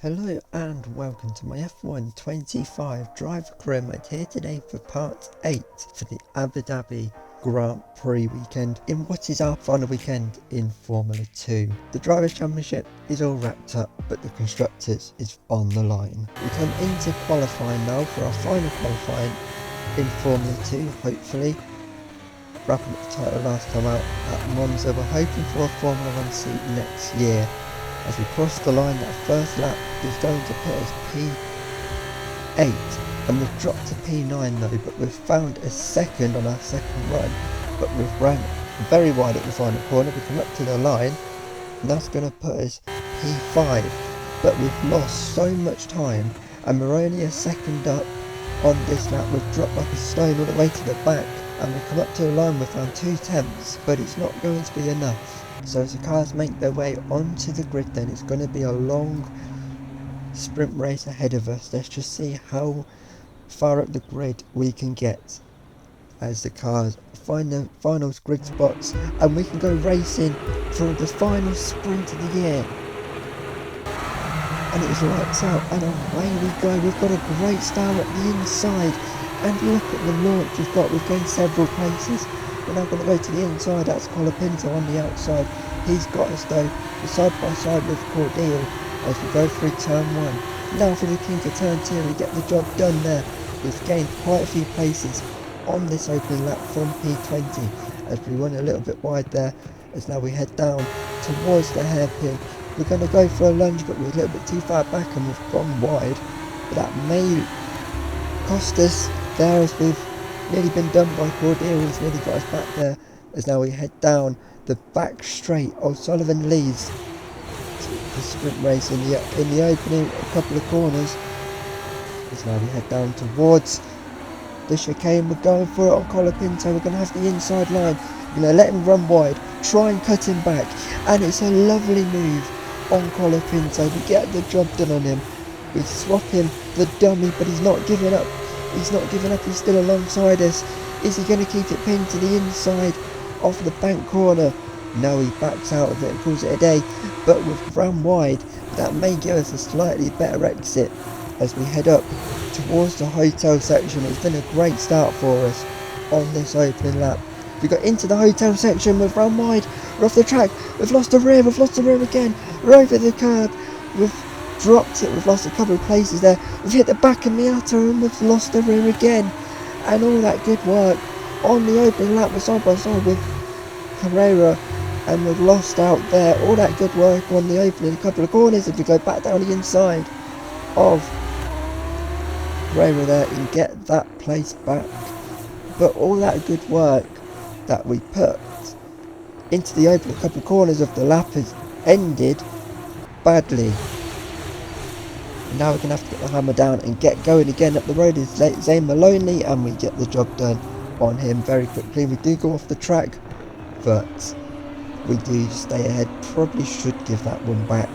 Hello and welcome to my F1 25 driver career mode here today for part 8 for the Abu Dhabi Grand Prix weekend in what is our final weekend in Formula 2. The Drivers' Championship is all wrapped up, but the Constructors is on the line. We come into qualifying now for our final qualifying in Formula 2, hopefully. Wrapping up the title last time out at Monza. We're hoping for a Formula 1 seat next year. As we cross the line, that first lap is going to put us P8 and we've dropped to P9 though, but we've found a second on our second run, but we've ran very wide at the final corner. We come up to the line and that's going to put us P5, but we've lost so much time and we're only a second up on this lap. We've dropped like a stone all the way to the back and we come up to the line, we've found 2 tenths, but it's not going to be enough. So as the cars make their way onto the grid, then it's going to be a long sprint race ahead of us. Let's just see how far up the grid we can get as the cars find the final grid spots and we can go racing for the final sprint of the year. And it's lights out and away we go. We've got a great start at the inside and look at the launch we've got. We've gained several places. We're now going to go to the inside. That's Colapinto on the outside. He's got us though. We're side by side with Cordeal as we go through turn 1. Now for the king to turn 2, we get the job done there. We've gained quite a few places on this opening lap from P20 as we run a little bit wide there, as now we head down towards the hairpin. We're going to go for a lunge, but we're a little bit too far back and we've gone wide. But that may cost us there as we've nearly been done by Cordeal. He's nearly got us back there as now we head down the back straight. O'Sullivan leads the sprint race in the opening a couple of corners as now we head down towards the chicane. We're going for it on Colapinto. We're going to have the inside line. We're going to let him run wide, try and cut him back, and it's a lovely move on Colapinto. We get the job done on him. We swap him the dummy, but he's not giving up. He's not giving up, he's still alongside us. Is he going to keep it pinned to the inside of the bank corner? No, he backs out of it and calls it a day. But we've run wide. That may give us a slightly better exit as we head up towards the hotel section. It's been a great start for us on this opening lap. We got into the hotel section, we've run wide, we're off the track, we've lost the rear again, we're over the curb, we've dropped it, we've lost a couple of places there, we've hit the back of Miata and we've lost the rear again, and all that good work on the opening lap. We're side by side with Carrera and we've lost out there. All that good work on the opening, a couple of corners. If we go back down the inside of Carrera there and get that place back, but all that good work that we put into the opening couple of corners of the lap has ended badly. Now we're going to have to get the hammer down and get going again. Up the road is Zane Maloney and we get the job done on him very quickly. We do go off the track, but we do stay ahead. Probably should give that one back,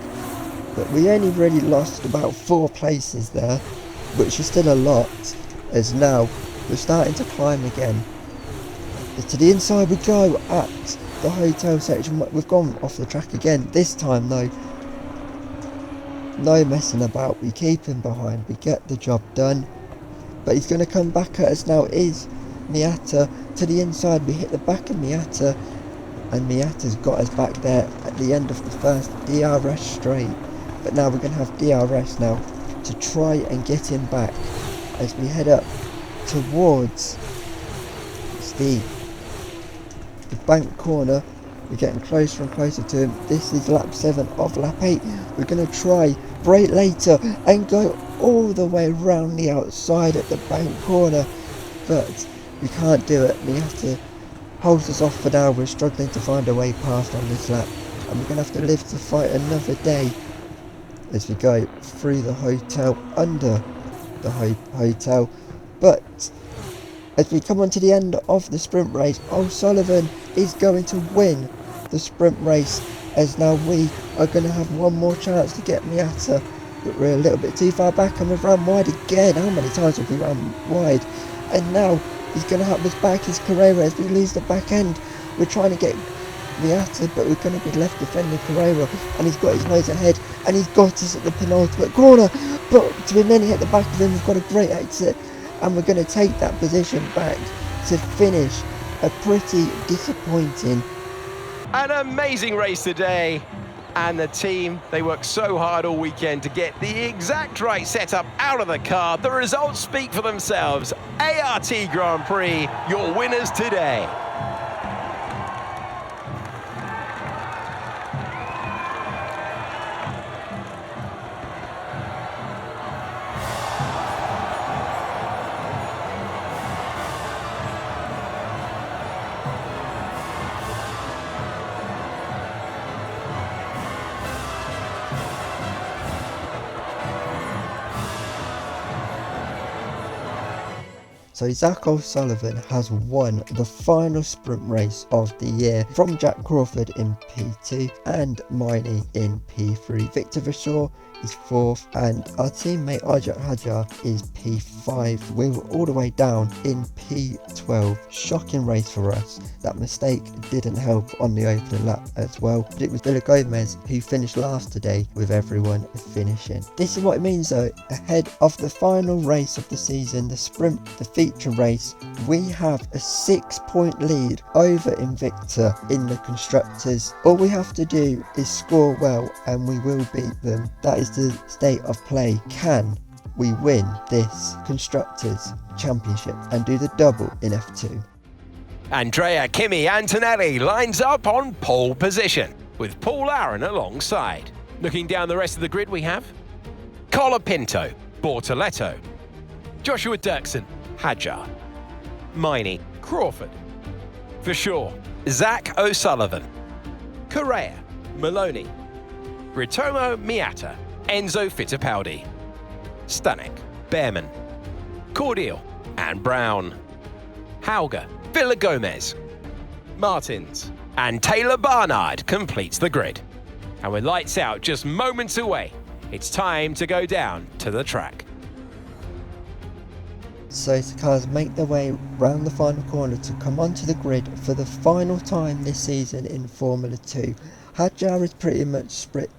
but we only really lost about 4 places there, which is still a lot, as now we're starting to climb again. To the inside we go at the hotel section. We've gone off the track again. This time though, no messing about, we keep him behind, we get the job done. But he's going to come back at us now, is Miata. To the inside we hit the back of Miata and Miata's got us back there at the end of the first DRS straight. But now we're going to have DRS now to try and get him back as we head up towards the bank corner. We're getting closer and closer to him. This is lap 7 of lap 8. We're going to try brake later and go all the way around the outside at the bank corner, but we can't do it. We have to hold us off for now. We're struggling to find a way past on this lap, and we're going to have to live to fight another day as we go through the hotel, under the hotel. But as we come on to the end of the sprint race, O'Sullivan is going to win the sprint race, as now we are going to have one more chance to get Miata, but we're a little bit too far back and we've run wide again. How many times have we run wide? And now he's going to help us back his Carrera as we lose the back end. We're trying to get Miata, but we're going to be left defending Carrera, and he's got his nose ahead, and he's got us at the penultimate corner, but to be many at the back of him, we've got a great exit, and we're going to take that position back to finish a pretty disappointing. An amazing race today, and the team, they worked so hard all weekend to get the exact right setup out of the car. The results speak for themselves. ART Grand Prix, your winners today. So Zach O'Sullivan has won the final sprint race of the year from Jack Crawford in P2 and Miney in P3. Victor Verschoor is 4th and our teammate Isack Hadjuar is P5. We were all the way down in P12. Shocking race for us. That mistake didn't help on the opening lap as well, but it was Villa Gomez who finished last today with everyone finishing. This is what it means though, ahead of the final race of the season, the sprint, the feature race, we have a 6-point lead over Invicta in the constructors. All we have to do is score well and we will beat them. That is the state of play. Can we win this constructors championship and do the double in F2? Andrea Kimi Antonelli lines up on pole position with Paul Aaron alongside. Looking down the rest of the grid, we have Colapinto, Bortoleto, Joshua Dirksen, Hadjar, Miney, Crawford, Verschoor, Zach O'Sullivan, Correa, Maloney, Britomo Miata, Enzo Fittipaldi, Stanek, Bearman, Cordial and Brown, Hauger, Villa Gomez, Martins and Taylor Barnard completes the grid. And with lights out just moments away, it's time to go down to the track. So the cars make their way round the final corner to come onto the grid for the final time this season in Formula 2. Hadjar has pretty much split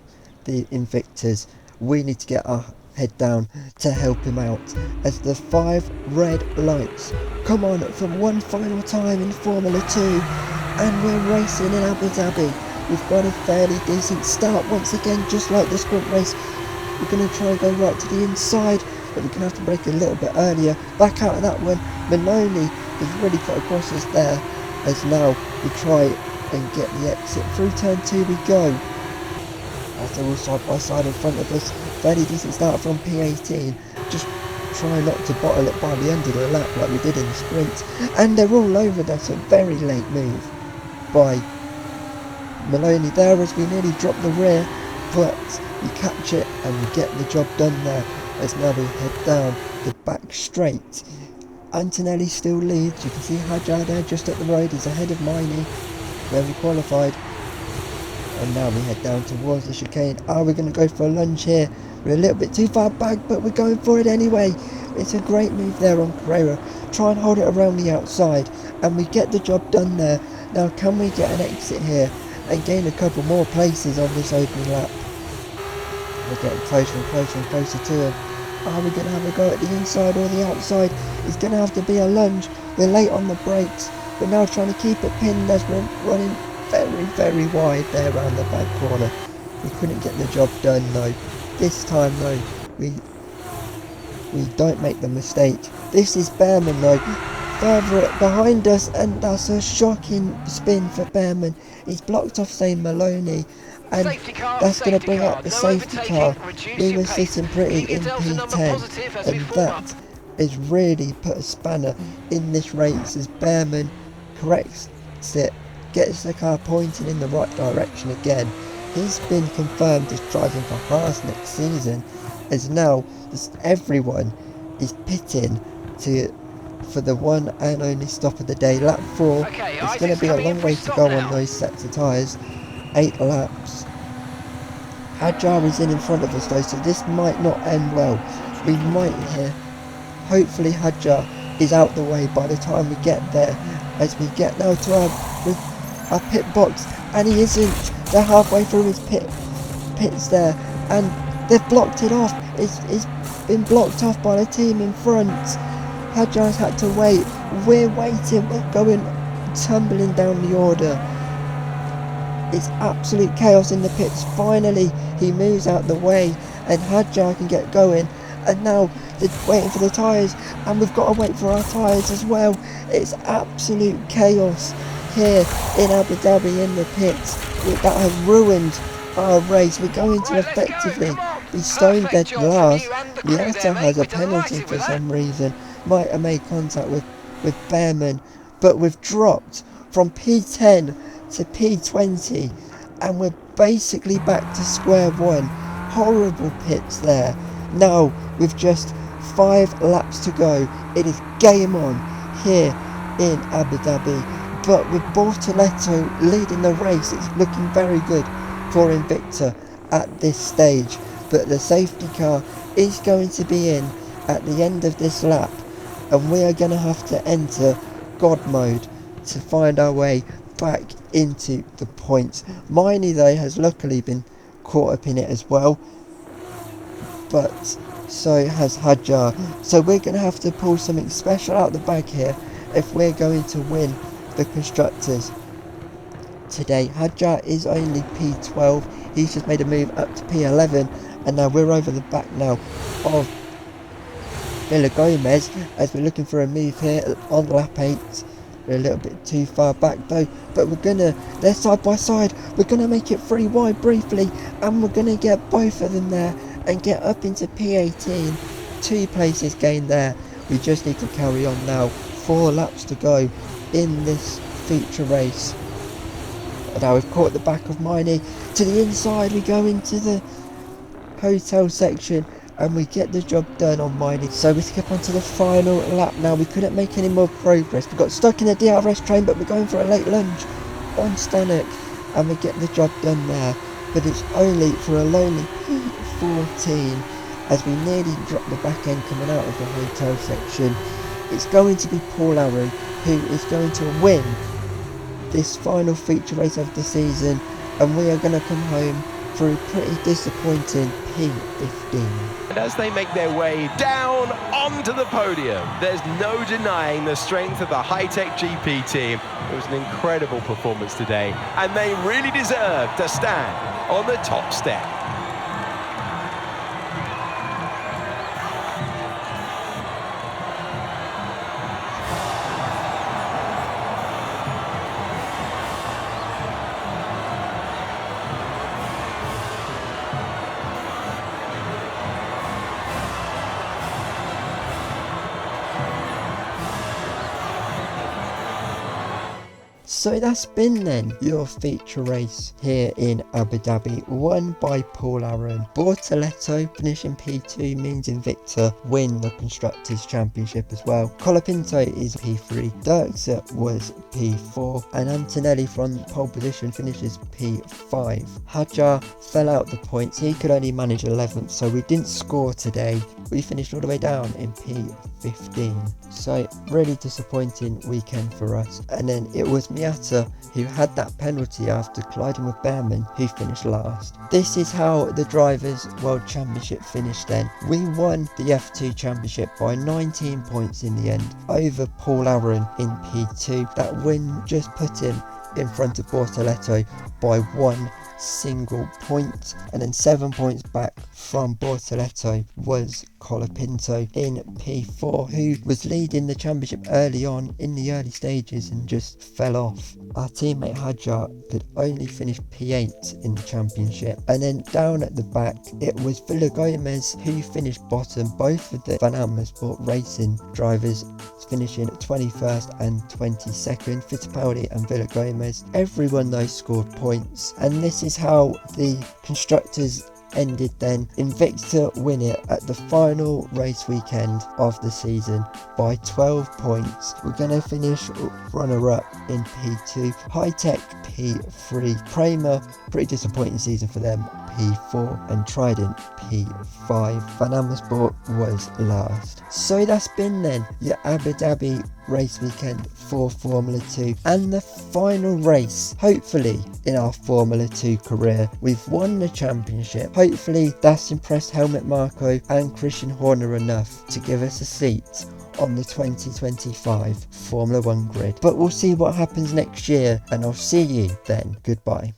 the Invictas. We need to get our head down to help him out as the 5 red lights come on for one final time in Formula 2, and we're racing in Abu Dhabi. We've got a fairly decent start once again, just like the sprint race. We're going to try and go right to the inside, but we're going to have to brake a little bit earlier. Back out of that one, Maloney has really got across us there, as now we try and get the exit. Through turn 2 we go, as they're all side by side in front of us. Fairly decent start from P18, just try not to bottle it by the end of the lap like we did in the sprint, and they're all over. That's a very late move by Maloney there as we nearly drop the rear, but we catch it and we get the job done there, as now we head down the back straight. Antonelli still leads. You can see Hadjar there just at the road, is ahead of Miney where we qualified, and now we head down towards the chicane. Are we going to go for a lunge here? We're a little bit too far back, but we're going for it anyway. It's a great move there on Carrera. Try and hold it around the outside, and we get the job done there. Now can we get an exit here and gain a couple more places on this opening lap? We're getting closer and closer and closer to him. Are we going to have a go at the inside or the outside? It's going to have to be a lunge. We're late on the brakes. We're now trying to keep it pinned as we're running very, very wide there around the back corner. We couldn't get the job done though. This time though, we don't make the mistake. This is Bearman though, further behind us, and that's a shocking spin for Bearman. He's blocked off St. Maloney, and that's going to bring up the safety car. We were sitting pretty in P10, and that has really put a spanner in this race as Bearman corrects it, gets the car pointing in the right direction again. He's been confirmed as driving for Haas next season, as now everyone is pitting for the one and only stop of the day, lap 4. It's going to be a long way to go on those sets of tyres, 8 laps. Hadjar is in front of us though, so this might not end well. We might hear, hopefully Hadjar is out the way by the time we get there, as we get now to our our pit box, and he isn't. They're halfway through his pits there, and they've blocked it off. It's been blocked off by the team in front. Hadjar's had to wait. We're waiting. We're going tumbling down the order. It's absolute chaos in the pits. Finally, he moves out the way, and Hadjar can get going. And now they're waiting for the tyres, and we've got to wait for our tyres as well. It's absolute chaos here in Abu Dhabi in the pits. That has ruined our race. We're going to effectively be stone dead last. Miata has a penalty for some reason. Might have made contact with Bearman, but we've dropped from P10 to P20, and we're basically back to square one. Horrible pits there. Now with just 5 laps to go, it is game on here in Abu Dhabi. But with Bortoleto leading the race, it's looking very good for Invicta at this stage. But the safety car is going to be in at the end of this lap, and we are going to have to enter God mode to find our way back into the points. Miney though has luckily been caught up in it as well, but so has Hadjar. So we're going to have to pull something special out the bag here if we're going to win the constructors today. Hadjar is only P12. He's just made a move up to P11, and now we're over the back now of Villa Gomez as we're looking for a move here on lap 8. We're a little bit too far back though, but they're side by side. We're gonna make it 3 wide briefly, and we're gonna get both of them there and get up into P18. 2 places gained there. We just need to carry on now. 4 laps to go in this feature race. Now we've caught the back of Miney. To the inside we go into the hotel section, and we get the job done on Miney. So we skip on to the final lap now. We couldn't make any more progress. We got stuck in the DRS train, but we're going for a late lunge on Stanek, and we get the job done there. But it's only for a lonely P14 as we nearly drop the back end coming out of the hotel section. It's going to be Paul Aaron who is going to win this final feature race of the season, and we are going to come home for a pretty disappointing P15. And as they make their way down onto the podium, there's no denying the strength of the high-tech GP team. It was an incredible performance today, and they really deserve to stand on the top step. So that's been then your feature race here in Abu Dhabi, won by Paul Aaron. Bortoleto finishing P2 means Invicta win the Constructors' Championship as well. Colapinto is P3, Dirkser was P4, and Antonelli from pole position finishes P5. Hadjar fell out the points, he could only manage 11th, so we didn't score today. We finished all the way down in P15. So really disappointing weekend for us. And then it was Miata who had that penalty after colliding with Bearman, who finished last. This is how the Drivers' World Championship finished then. We won the F2 Championship by 19 points in the end over Paul Aaron in P2. That win just put him in front of Bortoleto by 1 single point, and then 7 points back from Bortoleto was Colapinto in P4, who was leading the championship early on in the early stages and just fell off. Our teammate Hadjar could only finish P8 in the championship, and then down at the back it was Villa Gomez who finished bottom. Both of the Van Amersfoort Racing drivers finishing 21st and 22nd, Fittipaldi and Villa Gomez. Everyone though scored points, and this is how the constructors ended then. Invicta win it at the final race weekend of the season by 12 points. We're going to finish runner-up in P2, High Tech P3, Kramer, pretty disappointing season for them, P4 and Trident P5. Van Amersfoort was last. So that's been then your Abu Dhabi race weekend for Formula 2 and the final race, hopefully, in our Formula 2 career. We've won the championship. Hopefully that's impressed Helmut Marko and Christian Horner enough to give us a seat on the 2025 Formula 1 grid. But we'll see what happens next year, and I'll see you then. Goodbye.